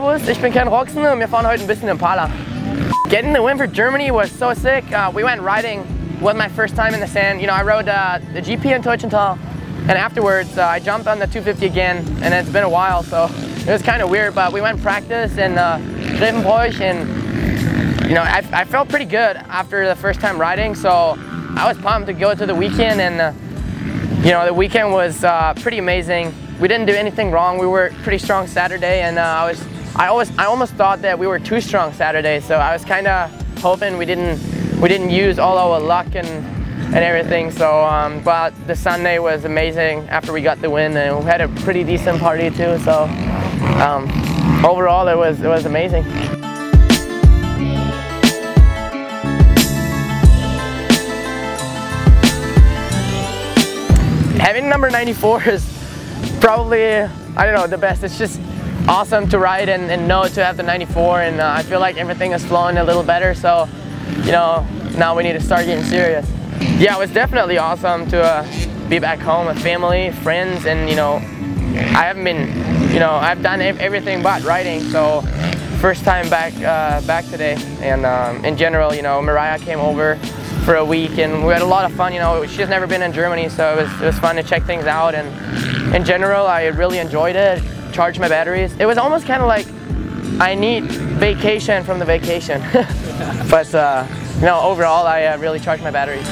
Servus, ich bin Ken Roczen und wir fahren heute ein bisschen Impala. Getting the win for Germany was so sick. We went riding, was my first time in the sand. You know, I rode the GP in Teutschenthal, and afterwards I jumped on the 250 again, and it's been a while, so it was kind of weird, but we went practice in Grevenbroich, and you know, I felt pretty good after the first time riding, so I was pumped to go to the weekend, and you know, the weekend was pretty amazing. We didn't do anything wrong. We were pretty strong Saturday, and I almost thought that we were too strong Saturday. So I was kind of hoping we didn't use all our luck and everything. So, but the Sunday was amazing after we got the win, and we had a pretty decent party too. So, overall, it was amazing. Having number 94 is probably, I don't know, the best. It's just awesome to ride and know to have the 94, and I feel like everything is flowing a little better, so you know, now we need to start getting serious. Yeah, it was definitely awesome to be back home with family, friends, and you know, I haven't been, you know, I've done everything but riding, so first time back today, and in general, you know, Mariah came over for a week and we had a lot of fun. You know, she's never been in Germany, so it was fun to check things out, and in general I really enjoyed it. Charged my batteries. It was almost kind of like I need vacation from the vacation. But you know, overall I really charged my batteries.